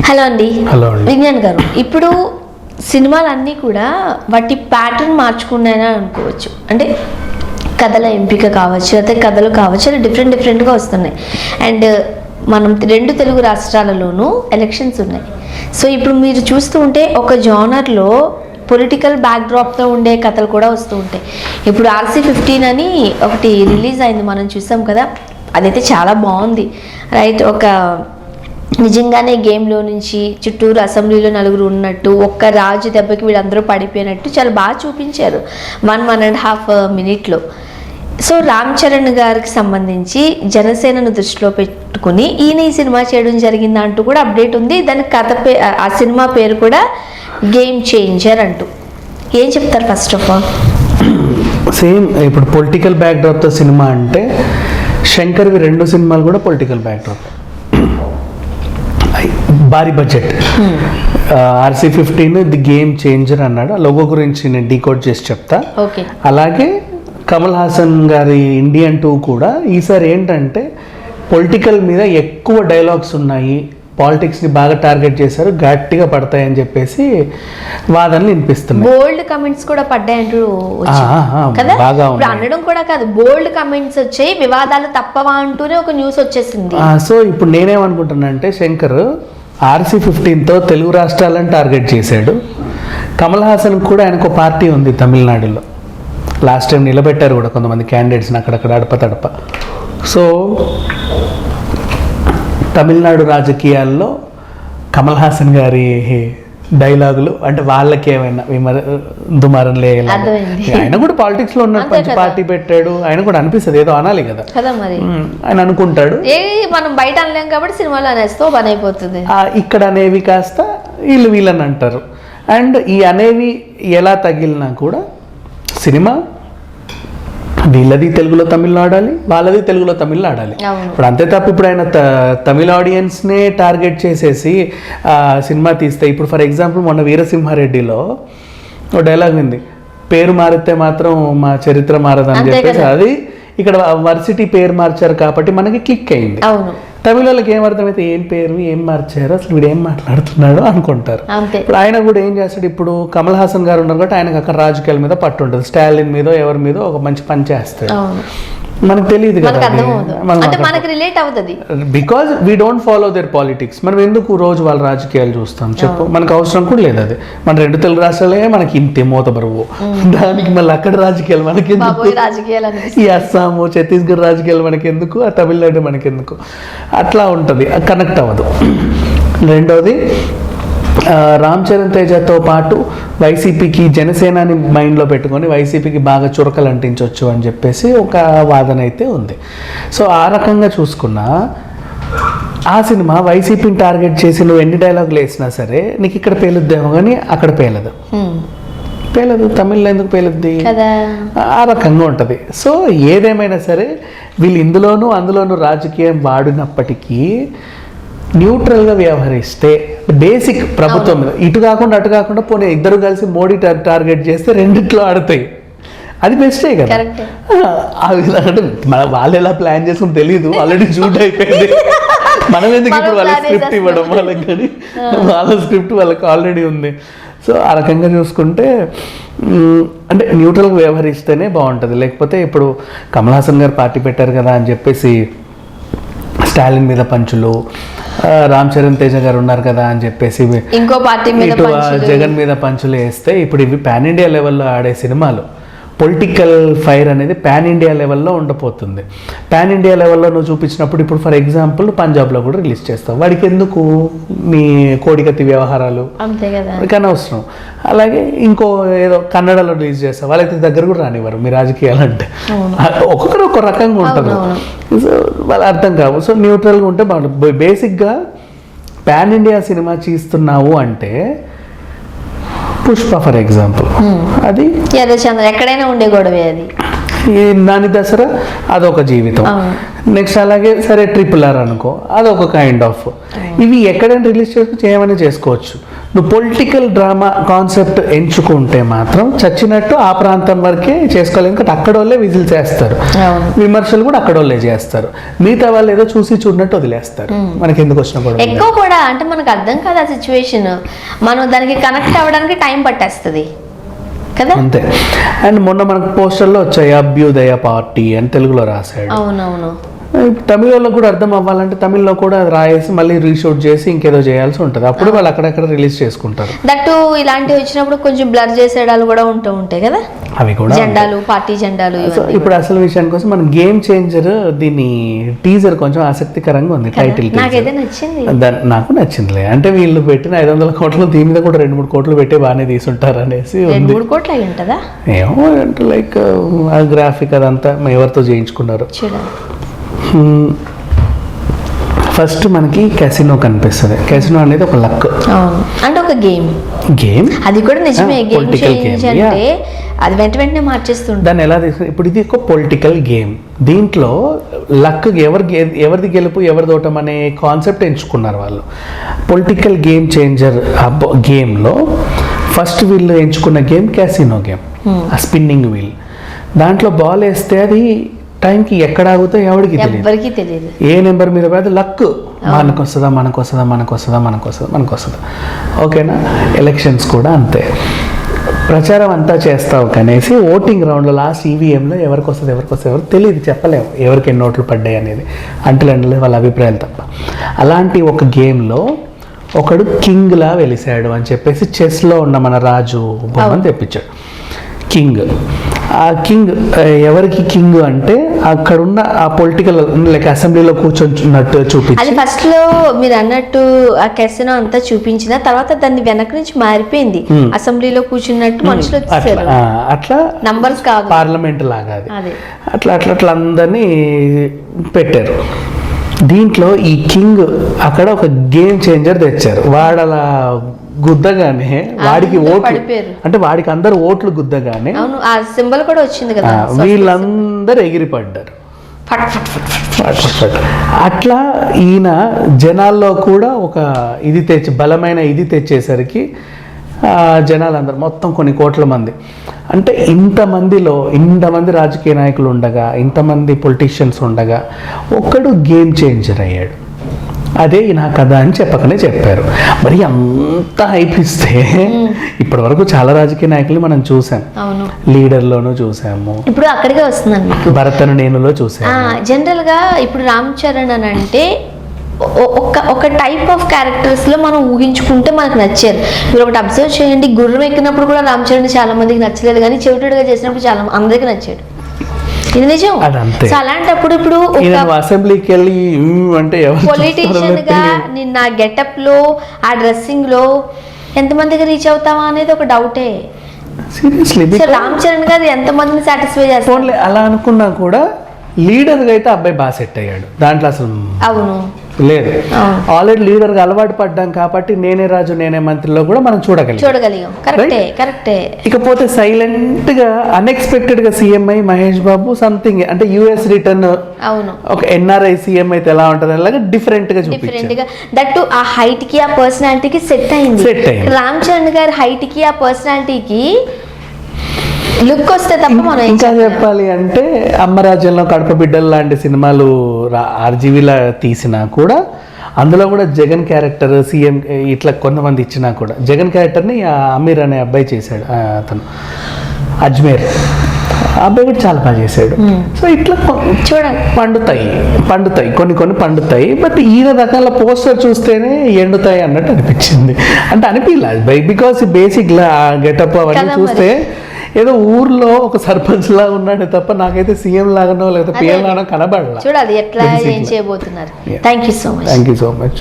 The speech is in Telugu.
హలో అండి. హలో అండి. విజ్ఞాన్ గారు, ఇప్పుడు సినిమాలన్నీ కూడా వాటి ప్యాటర్న్ మార్చుకున్నాయని అనుకోవచ్చు. అంటే కథల ఎంపిక కావచ్చు, అయితే కథలు కావచ్చు, అలా డిఫరెంట్గా వస్తున్నాయి. అండ్ మనం రెండు తెలుగు రాష్ట్రాలలోనూ ఎలక్షన్స్ ఉన్నాయి. సో ఇప్పుడు మీరు చూస్తూ ఉంటే ఒక జానర్లో పొలిటికల్ బ్యాక్డ్రాప్తో ఉండే కథలు కూడా వస్తూ ఉంటాయి. ఇప్పుడు RC-15 అని ఒకటి రిలీజ్ అయింది, మనం చూసాం కదా. అదైతే చాలా బాగుంది, రైట్. ఒక నిజంగానే గేమ్లో నుంచి చుట్టూరు అసెంబ్లీలో నలుగురు ఉన్నట్టు, ఒక్క రాజు దెబ్బకి వీళ్ళందరూ పడిపోయినట్టు చాలా బాగా చూపించారు 1.5 మినిట్లో. సో రామ్ చరణ్ గారికి సంబంధించి జనసేనను దృష్టిలో పెట్టుకుని ఈయన ఈ సినిమా చేయడం జరిగింది అంటూ కూడా అప్డేట్ ఉంది. దాని కథ ఆ సినిమా పేరు కూడా గేమ్ చేంజర్ అంటూ. ఏం చెప్తారు ఫస్ట్ ఆఫ్ ఆల్? సేమ్ ఇప్పుడు పొలిటికల్ బ్యాక్డ్రాప్తో సినిమా అంటే శంకర్వి 2 సినిమాలు కూడా పొలిటికల్ బ్యాక్డ్రాప్, భారీ budget. RC-15 the game changer అన్నాడు. ఆ లోగో గురించి నేను డీకోడ్ చేసి చెప్తా. అలాగే కమల్ హాసన్ గారి ఇండియన్ 2 కూడా ఈసారి ఏంటంటే పొలిటికల్ మీద ఎక్కువ డైలాగ్స్ ఉన్నాయి, పాలిటిక్స్ని బాగా టార్గెట్ చేశారు, గట్టిగా పడతాయని చెప్పేసి వాదనలు వినిపిస్తున్నాయి. బోల్డ్ కమెంట్స్ కూడా పడ్డాయంటూ బాగా అనడం కూడా కాదు, బోల్డ్ కమెంట్స్ వచ్చాయి, వివాదాలు తప్పవా అంటూనే ఒక న్యూస్ వచ్చేసింది. సో ఇప్పుడు నేనేమనుకుంటున్నా అంటే శంకర్ RC-15తో తెలుగు రాష్ట్రాలను టార్గెట్ చేశాడు. కమల్ హాసన్ కూడా ఆయనకు పార్టీ ఉంది తమిళనాడులో, లాస్ట్ టైం నిలబెట్టారు కూడా కొంతమంది క్యాండిడేట్స్ని అక్కడక్కడ అడప. సో తమిళనాడు రాజకీయాల్లో కమల్ హాసన్ గారి డైలాగులు అంటే వాళ్ళకి ఏమైనా దుమారం లేదు. ఆయన కూడా పాలిటిక్స్ లో ఉన్నట్టు మంచి పార్టీ పెట్టాడు, ఆయన కూడా అనిపిస్తుంది ఏదో అనాలి కదా మరి ఆయన అనుకుంటాడు. మనం బయట అనలేం కాబట్టి సినిమాలో అనేస్తే పని అయిపోతుంది. ఇక్కడ అనేవి కాస్త వీళ్ళని అంటారు. అండ్ ఈ అనేవి ఎలా తగిలినా కూడా సినిమా వీళ్ళది తెలుగులో తమిళ్లో ఆడాలి, వాళ్ళది తెలుగులో తమిళ్లో ఆడాలి. ఇప్పుడు అంతే తప్ప ఇప్పుడు ఆయన తమిళ ఆడియన్స్నే టార్గెట్ చేసేసి సినిమా తీస్తే, ఇప్పుడు ఫర్ ఎగ్జాంపుల్ మొన్న వీరసింహారెడ్డిలో ఒక డైలాగ్ ఉంది, పేరు మారితే మాత్రం మా చరిత్ర మారదని చెప్పేసి. అది ఇక్కడ వర్సిటీ పేరు మార్చారు కాబట్టి మనకి క్లిక్ అయింది. తమిళ వాళ్ళకి ఏం అర్థమైతే ఏం పేరు ఏం మార్చారు, అసలు వీడు ఏం మాట్లాడుతున్నాడు అనుకుంటారు. ఇప్పుడు ఆయన కూడా ఏం చేస్తాడు, ఇప్పుడు కమల్ హాసన్ గారు ఉన్నారు కాబట్టి ఆయనకు అక్కడ రాజకీయాల మీద పట్టు ఉంటుంది, స్టాలిన్ మీద ఎవరి మీద ఒక మంచి పని చేస్తాడు. మనకు తెలియదు కదా, because we don't follow their politics. మనం ఎందుకు రోజు వాళ్ళ రాజకీయాలు చూస్తాం చెప్పు, మనకు అవసరం కూడా లేదు అది. మన 2 తెలుగు రాష్ట్రాలే మనకి ఇంతే మూత బరువు, దానికి మళ్ళీ అక్కడ రాజకీయాలు మనకి ఎందుకు, ఈ అస్సాము ఛత్తీస్గఢ్ రాజకీయాలు మనకి ఎందుకు, ఆ తమిళనాడు మనకి ఎందుకు, అట్లా ఉంటుంది, కనెక్ట్ అవ్వదు. రెండోది రామ్ చరణ్ తేజతో పాటు వైసీపీకి జనసేనాని మైండ్లో పెట్టుకొని వైసీపీకి బాగా చురకలు అంటించవచ్చు అని చెప్పేసి ఒక వాదన అయితే ఉంది. సో ఆ రకంగా చూసుకున్నా ఆ సినిమా వైసీపీని టార్గెట్ చేసి నువ్వు ఎన్ని డైలాగులు వేసినా సరే నీకు ఇక్కడ పేలుద్దేమో కానీ అక్కడ పేలదు. తమిళ్లో ఎందుకు పేలుద్ది, ఆ రకంగా ఉంటుంది. సో ఏదేమైనా సరే వీళ్ళు అందులోనూ రాజకీయం వాడినప్పటికీ న్యూట్రల్గా వ్యవహరిస్తే బేసిక్ ప్రభుత్వం మీద ఇటు కాకుండా అటు కాకుండా పోనీ ఇద్దరు కలిసి మోడీ టార్గెట్ చేస్తే రెండిట్లో ఆడతాయి, అది బెస్టే కదా. అంటే వాళ్ళు ఎలా ప్లాన్ చేసుకుని తెలియదు, ఆల్రెడీ షూట్ అయిపోయింది. మనం ఎందుకు ఇప్పుడు వాళ్ళకి స్క్రిప్ట్ ఇవ్వడం, వాళ్ళకి కానీ వాళ్ళ స్క్రిప్ట్ వాళ్ళకి ఆల్రెడీ ఉంది. సో ఆ రకంగా చూసుకుంటే అంటే న్యూట్రల్గా వ్యవహరిస్తేనే బాగుంటుంది. లేకపోతే ఇప్పుడు కమల్ హాసన్ గారు పార్టీ పెట్టారు కదా అని చెప్పేసి స్టాలిన్ మీద పంచులు, రామ్ చరణ్ తేజ గారు ఉన్నారు కదా అని చెప్పేసి ఇంకో పార్టీ మీద జగన్ మీద పంచులు వేస్తే ఇప్పుడు ఇవి పాన్ ఇండియా లెవెల్లో ఆడే సినిమాలు. పొలిటికల్ ఫైర్ అనేది పాన్ ఇండియా లెవెల్లో ఉండబోతుంది. పాన్ ఇండియా లెవెల్లో నువ్వు చూపించినప్పుడు ఇప్పుడు ఫర్ ఎగ్జాంపుల్ పంజాబ్లో కూడా రిలీజ్ చేస్తావు, వాడికి ఎందుకు మీ కోడికత్తి వ్యవహారాలు, వాడికి అనవసరం. అలాగే ఇంకో ఏదో కన్నడలో రిలీజ్ చేస్తావు, వాళ్ళకి దగ్గర కూడా రానివ్వరు మీ రాజకీయాలంటే. ఒక్కొక్కరు ఒక్కొక్క రకంగా ఉంటుంది, వాళ్ళు అర్థం కావు. సో న్యూట్రల్గా ఉంటే బాగుంటుంది. బేసిక్గా పాన్ ఇండియా సినిమా చేస్తున్నావు అంటే పుష్ప ఫర్ ఎగ్జాంపుల్, అది ఎక్కడైనా ఉండే గొడవే, అది నాని దసరా అదొక జీవితం. నెక్స్ట్ అలాగే సరే RRR అనుకో, అదొక కైండ్ ఆఫ్. ఇవి ఎక్కడైనా రిలీజ్ చేయమని చేసుకోవచ్చు. నువ్వు పొలిటికల్ డ్రామా కాన్సెప్ట్ ఎంచుకుంటే మాత్రం చచ్చినట్టు ఆ ప్రాంతం వరకే చేసుకోవాలి. ఎందుకంటే అక్కడ వాళ్ళే విజిల్ చేస్తారు, విమర్శలు కూడా అక్కడ వాళ్ళే చేస్తారు, మిగతా వాళ్ళు ఏదో చూసి చూడనట్టు వదిలేస్తారు. మనకి ఎందుకు వచ్చిన కూడా ఎక్కువ కూడా అంటే మనకు అర్థం కాదు ఆ సిచ్యువేషన్, మనం దానికి కనెక్ట్ అవ్వడానికి టైం పట్టేస్తుంది కదా. అంతే. అండ్ మొన్న మనకు పోస్టర్లో వచ్చాయి అభ్యుదయ పార్టీ అని తెలుగులో రాశాడు. అవునవును. తమిళలో కూడా అర్థం అవ్వాలంటే తమిళ్లో కూడా రాయేసి మళ్ళీ రీషూట్ చేసి ఇంకేదో చేయాల్సి ఉంటుంది. అప్పుడు వాళ్ళు అక్కడక్కడ రిలీజ్ చేసుకుంటారు. దట్టు ఇలాంటివి వచ్చినప్పుడు కొంచెం బ్లర్ చేసేడాలు కూడా ఉంటాయి కదా, అవి కూడా జెండాలు, పార్టీ జెండాలు. ఇప్పుడు అసలు విషయానికి కోసం మనం గేమ్ చేంజర్ దీని టీజర్ కొంచెం ఆసక్తికరంగా ఉంది. టైటిల్ నాకైతే నచ్చింది, నాకు నచ్చిందిలే. అంటే వీళ్ళు పెట్టిన 500 కోట్లు దీని మీద కూడా 2-3 కోట్లు పెట్టి బాగానే తీసుంటారు అనేసి. 2-3 కోట్లు అయి ఉంటుందా ఏమో, అంటే లైక్ ఆ గ్రాఫిక్ అదంతా ఎవరితో చేయించుకున్నారు. ఫస్ట్ మనకి క్యాసినో కనిపిస్తుంది. క్యాసినో అనేది ఒక లక్, అంటే ఒక గేమ్ అది కూడా నిజమే. గేమ్ చేంజ్ అంటే అది వెంటనే మార్చేస్తుంది. దాన్ని ఎలా తీసుకుని ఇప్పుడు ఇది ఒక పొలిటికల్ గేమ్. దీంట్లో లక్ ఎవరిది గెలుపు ఎవరిది ఓటం అనే కాన్సెప్ట్ ఎంచుకున్నారు వాళ్ళు. పొలిటికల్ గేమ్ చేంజర్ గేమ్లో ఫస్ట్ వీళ్ళు ఎంచుకున్న గేమ్ క్యాసినో గేమ్, ఆ స్పిన్నింగ్ వీల్. దాంట్లో బాల్ వేస్తే అది టైంకి ఎక్కడ ఆగుతో ఎవరికి తెలియదు. ఏ నెంబర్ మీద పడితే లక్ మనకు వస్తుందా. ఓకేనా. ఎలక్షన్స్ కూడా అంతే, ప్రచారం అంతా చేస్తావు కనేసి ఓటింగ్ రౌండ్లో లాస్ట్ ఈవీఎంలో ఎవరికి వస్తుంది ఎవరు తెలియదు, చెప్పలేము ఎవరికి ఎన్ని ఓట్లు పడ్డాయి అనేది, అంటే వాళ్ళ అభిప్రాయాలు తప్ప. అలాంటి ఒక గేమ్లో ఒకడు కింగ్లా వెలిసాడు అని చెప్పేసి చెస్లో ఉన్న మన రాజు బొమ్మను తెప్పించాడు. కింగ్, ఆ కింగ్ ఎవరికి కింగ్ అంటే అక్కడున్న ఆ పొలిటికల్ లైక్ అసెంబ్లీలో కూర్చొన్నట్టు చూపించి, ఫస్ట్ లో మీరు అన్నట్టు ఆ కెసినో అంతా చూపించిన తర్వాత దాన్ని వెనక నుంచి మారిపోయింది, అసెంబ్లీలో కూర్చున్నట్టు మనుషులు అట్లా నంబర్స్ కాదు, పార్లమెంట్ లాగా అది అట్లా అందరినీ పెట్టారు. దీంట్లో ఈ కింగ్ అక్కడ ఒక గేమ్ చేంజర్ తెచ్చారు. వాడు అలా గుద్దగానే వాడికి ఓట్లు, అంటే వాడికి అందరు ఓట్లు గుద్దగానే ఆ సింబల్ కూడా వచ్చింది కదా, వీళ్ళందరూ ఎగిరిపడ్డారు. అట్లా ఈయన జనాల్లో కూడా ఒక ఇది బలమైన ఇది తెచ్చేసరికి జనాలందరూ మొత్తం కొన్ని కోట్ల మంది, అంటే ఇంతమంది రాజకీయ నాయకులు ఉండగా, ఇంతమంది పొలిటీషియన్స్ ఉండగా ఒక్కడు గేమ్ చేంజర్ అయ్యాడు. అదే నా కథ అని చెప్పకనే చెప్పారు. మరి అంత హైప్ ఇస్తే ఇప్పటి వరకు చాలా రాజకీయ నాయకులు మనం చూసాం, లీడర్లోనూ చూసాము, ఇప్పుడు అక్కడికే వస్తుందండి భరతను నేనులో చూసాము. జనరల్ గా ఇప్పుడు రామ్ చరణ్ అని అంటే ఒక టైప్ ఆఫ్ క్యారెక్టర్స్ లో మనం ఊహించుకుంటే మనకు నచ్చారు. మీరు ఒకటి అబ్జర్వ్ చేయండి, గుర్రం ఎక్కినప్పుడు కూడా రామ్ చరణ్ చాలా మందికి నచ్చలేదు, కానీ చెవిటుగా చేసినప్పుడు చాలా అందరికి నచ్చాడు. ఇది నిజం. అలాంటప్పుడు ఇప్పుడు అసెంబ్లీకి వెళ్ళి అంటే పొలిటీషియన్ గా నిన్న గెటప్ లో ఆ డ్రెస్సింగ్ లో ఎంతమందికి రీచ్ అవుతావా అనేది ఒక డౌటే. సీరియస్లీ రామ్ చరణ్ గారు ఎంతమందిని సాటిస్ఫై చేస్తారు అలా అనుకున్నా కూడా లీడర్గా అయితే అబ్బాయి బాగా సెట్ అయ్యాడు. దాంట్లో అసలు అవును లేదు, ఆల్రెడీ లీడర్గా అలవాటు పడ్డాం కాబట్టి నేనే రాజు నేనే మంత్రిలో కూడా మనం చూడగలిగాం. కరెక్టే. ఇకపోతే సైలెంట్ గా అన్ఎక్స్పెక్టెడ్ గా సీఎం అయి మహేష్ బాబు సంథింగ్ అంటే యుఎస్ రిటర్న్, అవును, ఒక ఎన్ఆర్ఐ సీఎం అయితే ఎలా ఉంటుంది అలాగే డిఫరెంట్ గా చూపించారు. దట్టు ఆ హైట్ కి ఆ పర్సనాలిటీకి సెట్ అయింది. రామ్ చరణ్ గారి హైట్ కి ఆ పర్సనాలిటీకి లుక్ వస్తే తప్ప మనం ఇంకా చెప్పాలి అంటే అమ్మరాజ్యంలో కడప బిడ్డలు లాంటి సినిమాలు ఆర్జీవీలా తీసినా కూడా అందులో కూడా జగన్ క్యారెక్టర్ సీఎం ఇట్లా కొంతమంది ఇచ్చినా కూడా జగన్ క్యారెక్టర్ని అమీర్ అనే అబ్బాయి చేశాడు, అతను అజ్మేర్ అబ్బాయి కూడా చాలా బాగా చేశాడు. సో ఇట్లా చూడండి పండుతాయి కొన్ని పండుతాయి. బట్ ఈయన రకాల పోస్టర్ చూస్తేనే ఎండుతాయి అన్నట్టు అనిపించింది. అంటే అనిపించలేదు బికాస్ బేసిక్ గెటప్ అవన్నీ చూస్తే ఏదో ఊర్లో ఒక సర్పంచ్ లాగా ఉన్నాడే తప్ప నాకైతే సీఎం లాగానో లేకపోతే పిఎం లాగానో కనబడలా. చూడాలి ఎట్లా ఏం చేయబోతున్నారు. Thank you so much.